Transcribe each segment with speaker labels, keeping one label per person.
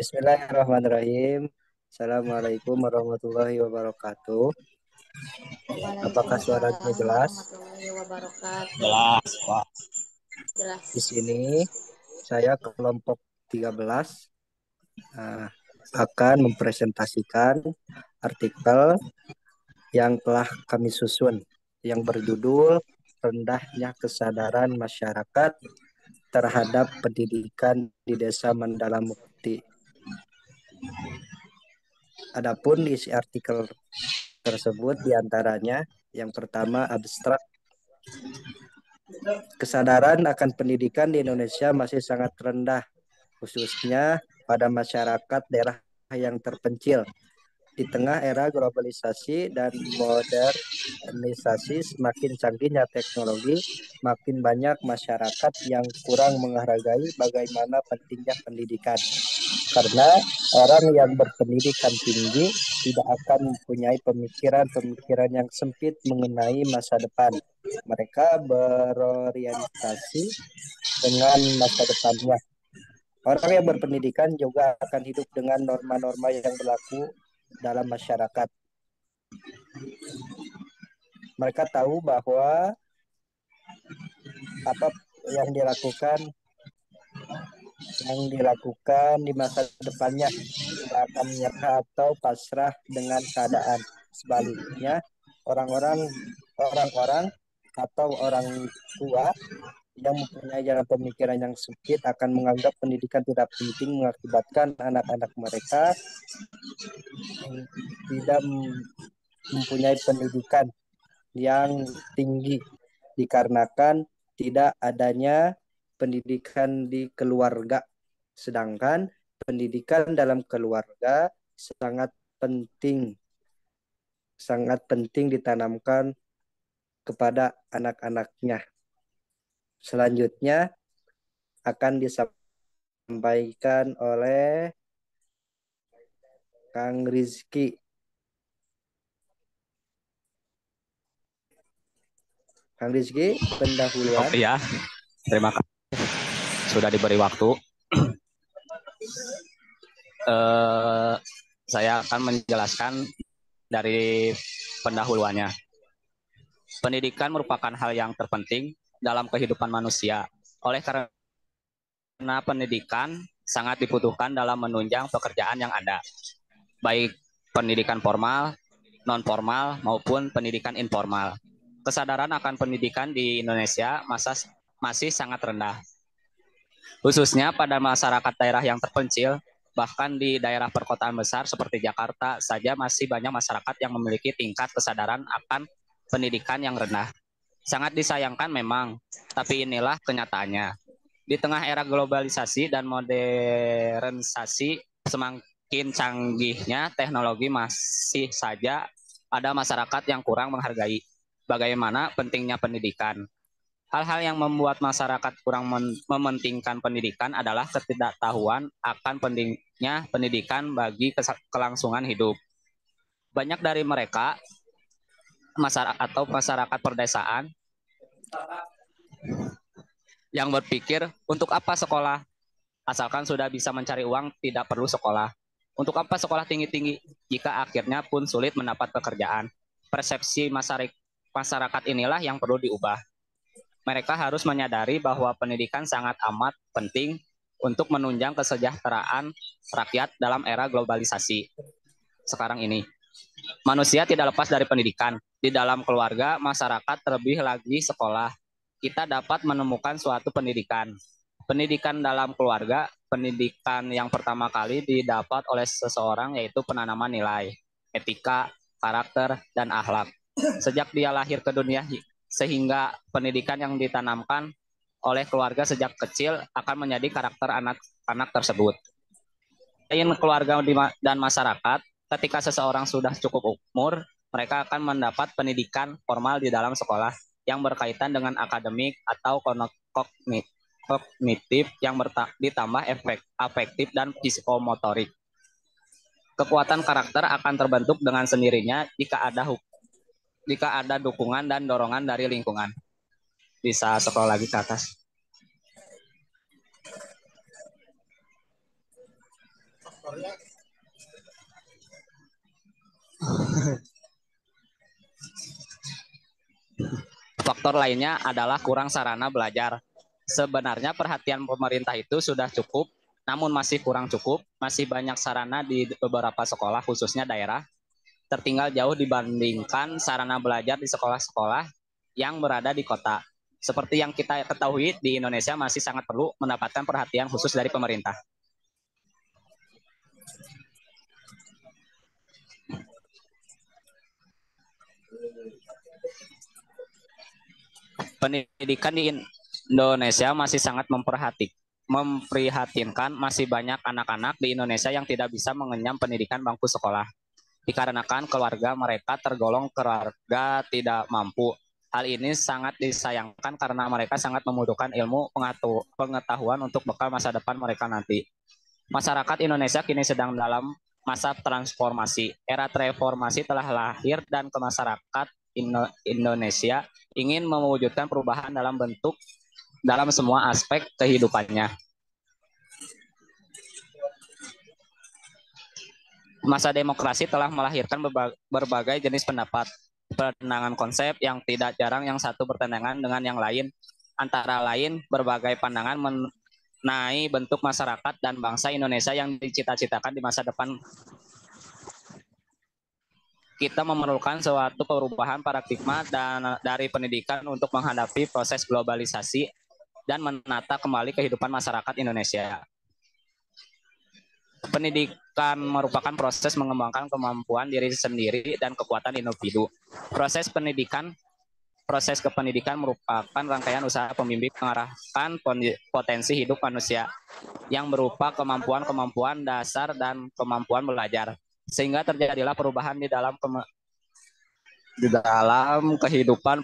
Speaker 1: Bismillahirrahmanirrahim. Assalamualaikum warahmatullahi wabarakatuh. Apakah suaranya
Speaker 2: Waalaikumsalam
Speaker 1: jelas?
Speaker 2: warahmatullahi wabarakatuh.
Speaker 3: Jelas, Pak.
Speaker 1: Di
Speaker 2: Jelas.
Speaker 1: sini saya kelompok 13 eh, akan mempresentasikan artikel yang telah kami susun yang berjudul Rendahnya Kesadaran Masyarakat Terhadap Pendidikan di Desa Mandala Mukti. Adapun isi artikel tersebut diantaranya yang pertama abstrak. Kesadaran akan pendidikan di Indonesia masih sangat rendah, khususnya pada masyarakat daerah yang terpencil. Di tengah era globalisasi dan modernisasi semakin canggihnya teknologi, makin banyak masyarakat yang kurang menghargai bagaimana pentingnya pendidikan. Karena orang yang berpendidikan tinggi tidak akan mempunyai pemikiran-pemikiran yang sempit mengenai masa depan. Mereka berorientasi dengan masa depannya. Orang yang berpendidikan juga akan hidup dengan norma-norma yang berlaku dalam masyarakat. Mereka tahu bahwa apa yang dilakukan di masa depannya tidak akan menyerah atau pasrah dengan keadaan. Sebaliknya, orang-orang atau orang tua yang mempunyai jalan pemikiran yang sempit akan menganggap pendidikan tidak penting, mengakibatkan anak-anak mereka tidak mempunyai pendidikan yang tinggi dikarenakan tidak adanya pendidikan di keluarga. Sedangkan pendidikan dalam keluarga sangat penting ditanamkan kepada anak-anaknya. Selanjutnya akan disampaikan oleh Kang Rizky. Kang Rizky, pendahuluan.
Speaker 3: Oh iya, terima kasih sudah diberi waktu. Saya akan menjelaskan dari pendahuluannya. Pendidikan merupakan hal yang terpenting dalam kehidupan manusia. Oleh karena pendidikan sangat dibutuhkan dalam menunjang pekerjaan yang ada, baik pendidikan formal, non-formal, maupun pendidikan informal. Kesadaran akan pendidikan di Indonesia masih sangat rendah, khususnya pada masyarakat daerah yang terpencil. Bahkan di daerah perkotaan besar seperti Jakarta saja masih banyak masyarakat yang memiliki tingkat kesadaran akan pendidikan yang rendah. Sangat disayangkan memang, tapi inilah kenyataannya. Di tengah era globalisasi dan modernisasi semakin canggihnya teknologi, masih saja ada masyarakat yang kurang menghargai bagaimana pentingnya pendidikan. Hal-hal yang membuat masyarakat kurang mementingkan pendidikan adalah ketidaktahuan akan pentingnya pendidikan bagi kelangsungan hidup. Banyak dari mereka, masyarakat perdesaan, yang berpikir, untuk apa sekolah? Asalkan sudah bisa mencari uang, tidak perlu sekolah. Untuk apa sekolah tinggi-tinggi jika akhirnya pun sulit mendapat pekerjaan? Persepsi masyarakat inilah yang perlu diubah. Mereka harus menyadari bahwa pendidikan sangat amat penting untuk menunjang kesejahteraan rakyat dalam era globalisasi sekarang ini. Manusia tidak lepas dari pendidikan. Di dalam keluarga, masyarakat, terlebih lagi sekolah, kita dapat menemukan suatu pendidikan. Pendidikan dalam keluarga, pendidikan yang pertama kali didapat oleh seseorang yaitu penanaman nilai, etika, karakter, dan akhlak. Sejak dia lahir ke dunia, sehingga pendidikan yang ditanamkan oleh keluarga sejak kecil akan menjadi karakter anak-anak tersebut. Selain keluarga dan masyarakat, ketika seseorang sudah cukup umur, mereka akan mendapat pendidikan formal di dalam sekolah yang berkaitan dengan akademik atau kognitif yang ditambah afektif dan psikomotorik. Kekuatan karakter akan terbentuk dengan sendirinya jika ada dukungan dan dorongan dari lingkungan. Bisa scroll lagi ke atas. Faktor lainnya adalah kurang sarana belajar. Sebenarnya perhatian pemerintah itu sudah cukup, namun masih kurang cukup. Masih banyak sarana di beberapa sekolah, khususnya daerah, tertinggal jauh dibandingkan sarana belajar di sekolah-sekolah yang berada di kota. Seperti yang kita ketahui, di Indonesia masih sangat perlu mendapatkan perhatian khusus dari pemerintah. Pendidikan di Indonesia masih sangat memprihatinkan. Masih banyak anak-anak di Indonesia yang tidak bisa mengenyam pendidikan bangku sekolah dikarenakan keluarga mereka tergolong keluarga tidak mampu. Hal ini sangat disayangkan karena mereka sangat membutuhkan ilmu pengetahuan untuk bekal masa depan mereka nanti. Masyarakat Indonesia kini sedang dalam masa transformasi. Era reformasi telah lahir dan ke masyarakat Indonesia ingin mewujudkan perubahan dalam semua aspek kehidupannya. Masa demokrasi telah melahirkan berbagai jenis pendapat, pandangan konsep yang tidak jarang yang satu bertentangan dengan yang lain. Antara lain, berbagai pandangan mengenai bentuk masyarakat dan bangsa Indonesia yang dicita-citakan di masa depan. Kita memerlukan suatu perubahan paradigma dari pendidikan untuk menghadapi proses globalisasi dan menata kembali kehidupan masyarakat Indonesia. Pendidikan merupakan proses mengembangkan kemampuan diri sendiri dan kekuatan individu. Proses kependidikan merupakan rangkaian usaha pembimbing mengarahkan potensi hidup manusia yang berupa kemampuan-kemampuan dasar dan kemampuan belajar, sehingga terjadilah perubahan di dalam kehidupan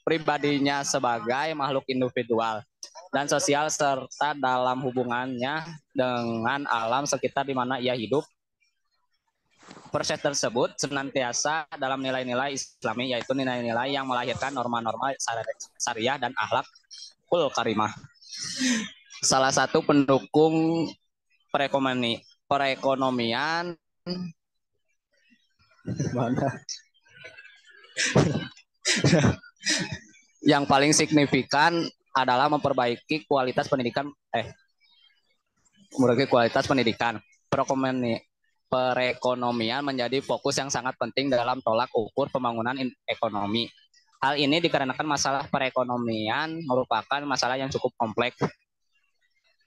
Speaker 3: pribadinya sebagai makhluk individual dan sosial, serta dalam hubungannya dengan alam sekitar di mana ia hidup. Proses tersebut senantiasa dalam nilai-nilai Islami, yaitu nilai-nilai yang melahirkan norma-norma syariah dan akhlakul karimah. Salah satu pendukung perekonomian yang paling signifikan adalah memperbaiki kualitas pendidikan. Perekonomian menjadi fokus yang sangat penting dalam tolak ukur pembangunan ekonomi. Hal ini dikarenakan masalah perekonomian merupakan masalah yang cukup kompleks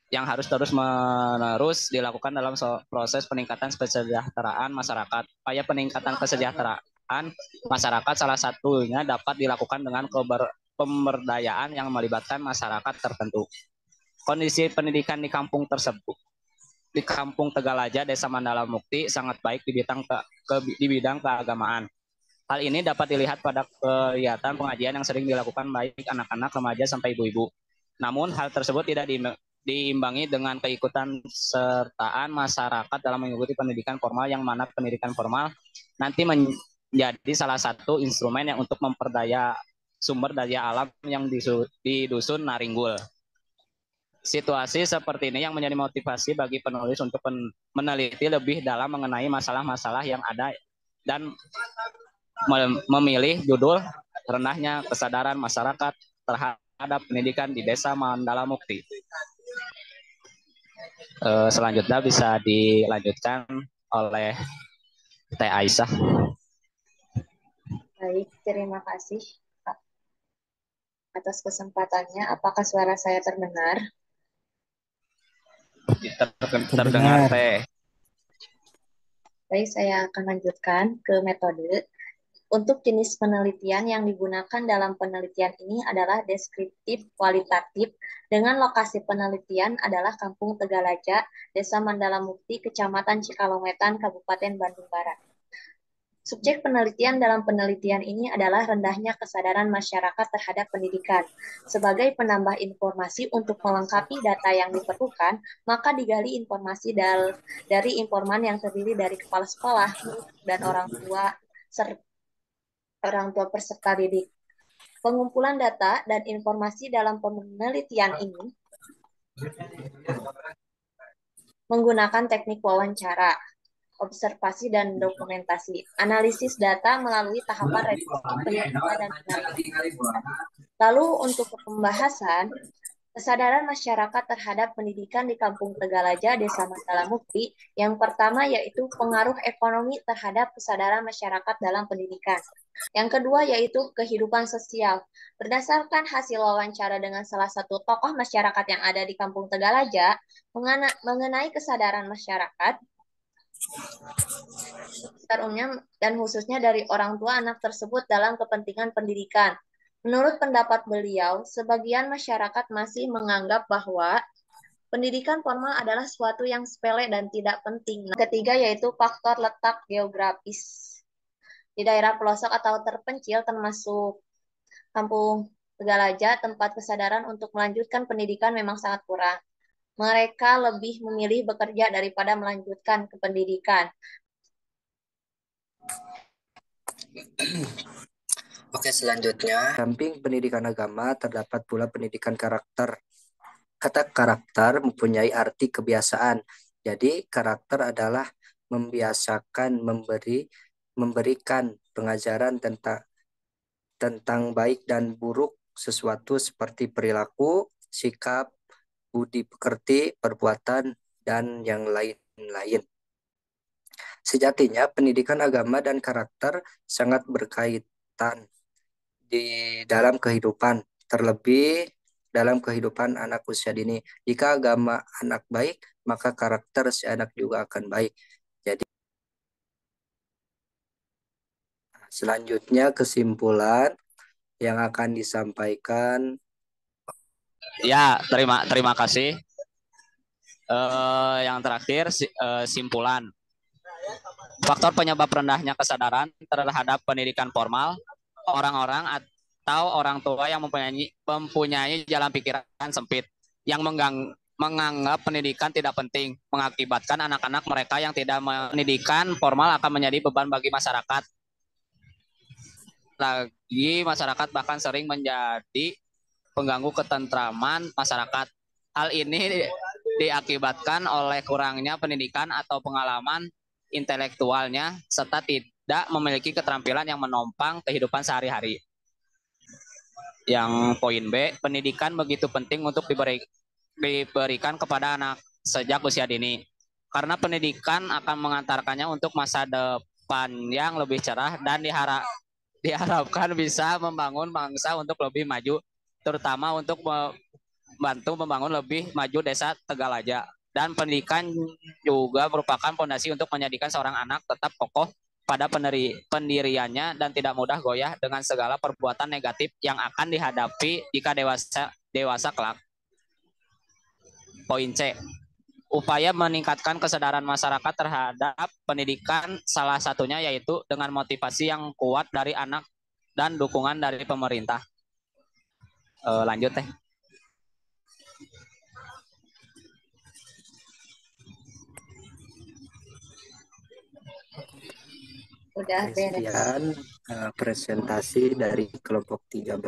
Speaker 3: yang harus terus-menerus dilakukan dalam proses peningkatan kesejahteraan masyarakat. Upaya peningkatan kesejahteraan masyarakat salah satunya dapat dilakukan dengan pemberdayaan yang melibatkan masyarakat tertentu. Kondisi pendidikan di kampung Tegalaja, Desa Mandala Mukti sangat baik di bidang keagamaan. Hal ini dapat dilihat pada kegiatan pengajian yang sering dilakukan baik anak-anak, remaja, sampai ibu-ibu. Namun hal tersebut tidak diimbangi dengan keikutан sertaan masyarakat dalam mengikuti pendidikan formal, yang mana pendidikan formal nanti menjadi salah satu instrumen yang untuk memperdaya sumber daya alam yang di dusun Naringgul. Situasi seperti ini yang menjadi motivasi bagi penulis untuk meneliti lebih dalam mengenai masalah-masalah yang ada dan memilih judul Rendahnya Kesadaran Masyarakat Terhadap Pendidikan di Desa Mandala Mukti. Selanjutnya bisa dilanjutkan oleh Teh Aisyah.
Speaker 2: Baik, terima kasih Pak atas kesempatannya. Apakah suara saya terdengar?
Speaker 3: Terdengar, Teh.
Speaker 2: Baik, saya akan lanjutkan ke metode. Untuk jenis penelitian yang digunakan dalam penelitian ini adalah deskriptif kualitatif, dengan lokasi penelitian adalah Kampung Tegalaja, Desa Mandala Mukti, Kecamatan Cikalongwetan, Kabupaten Bandung Barat. Subjek penelitian dalam penelitian ini adalah rendahnya kesadaran masyarakat terhadap pendidikan. Sebagai penambah informasi untuk melengkapi data yang diperlukan, maka digali informasi dari informan yang terdiri dari kepala sekolah dan orang tua peserta didik. Pengumpulan data dan informasi dalam penelitian ini menggunakan teknik wawancara, observasi dan dokumentasi, analisis data melalui tahapan redaksi, penelitian, dan penelitian. Lalu untuk pembahasan, kesadaran masyarakat terhadap pendidikan di Kampung Tegalaja, Desa Mandala Mukti, yang pertama yaitu pengaruh ekonomi terhadap kesadaran masyarakat dalam pendidikan. Yang kedua yaitu kehidupan sosial. Berdasarkan hasil wawancara dengan salah satu tokoh masyarakat yang ada di Kampung Tegalaja, mengenai kesadaran masyarakat, secara umumnya dan khususnya dari orang tua anak tersebut dalam kepentingan pendidikan. Menurut pendapat beliau, sebagian masyarakat masih menganggap bahwa pendidikan formal adalah suatu yang sepele dan tidak penting. Ketiga yaitu faktor letak geografis. Di daerah pelosok atau terpencil termasuk Kampung Tegalaja, tempat kesadaran untuk melanjutkan pendidikan memang sangat kurang. Mereka lebih memilih bekerja daripada melanjutkan ke pendidikan.
Speaker 1: Oke, selanjutnya, samping pendidikan agama, terdapat pula pendidikan karakter. Kata karakter mempunyai arti kebiasaan. Jadi, karakter adalah membiasakan memberikan pengajaran tentang baik dan buruk sesuatu seperti perilaku, sikap, budi pekerti, perbuatan, dan yang lain-lain. Sejatinya, pendidikan agama dan karakter sangat berkaitan di dalam kehidupan, terlebih dalam kehidupan anak usia dini. Jika agama anak baik, maka karakter si anak juga akan baik. Jadi, selanjutnya kesimpulan yang akan disampaikan.
Speaker 3: Ya, terima kasih. Yang terakhir, simpulan. Faktor penyebab rendahnya kesadaran terhadap pendidikan formal, orang-orang atau orang tua yang mempunyai jalan pikiran sempit, yang menganggap pendidikan tidak penting, mengakibatkan anak-anak mereka yang tidak pendidikan formal akan menjadi beban bagi masyarakat. Lagi, masyarakat bahkan sering menjadi pengganggu ketentraman masyarakat. Hal ini diakibatkan oleh kurangnya pendidikan atau pengalaman intelektualnya serta tidak memiliki keterampilan yang menopang kehidupan sehari-hari. Yang poin B, pendidikan begitu penting untuk diberikan kepada anak sejak usia dini. Karena pendidikan akan mengantarkannya untuk masa depan yang lebih cerah dan diharapkan bisa membangun bangsa untuk lebih maju, terutama untuk membantu membangun lebih maju desa Tegalaja. Dan pendidikan juga merupakan fondasi untuk menjadikan seorang anak tetap kokoh pada pendiriannya dan tidak mudah goyah dengan segala perbuatan negatif yang akan dihadapi jika dewasa kelak. Poin C, upaya meningkatkan kesadaran masyarakat terhadap pendidikan salah satunya yaitu dengan motivasi yang kuat dari anak dan dukungan dari pemerintah. Lanjut teh.
Speaker 2: Udah beres.
Speaker 1: Sekian presentasi dari kelompok 13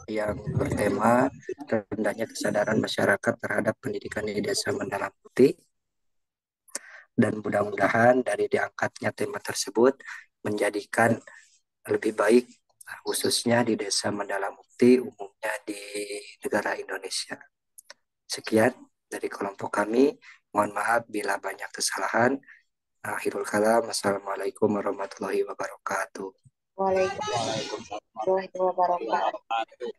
Speaker 1: yang bertema rendahnya kesadaran masyarakat terhadap pendidikan di Desa Mandala Mukti. Dan mudah-mudahan dari diangkatnya tema tersebut menjadikan lebih baik khususnya di Desa Mandala Mukti, umumnya di negara Indonesia. Sekian dari kelompok kami. Mohon maaf bila banyak kesalahan. Akhirul kalam. Assalamualaikum warahmatullahi wabarakatuh.
Speaker 2: Waalaikumsalam warahmatullahi wabarakatuh.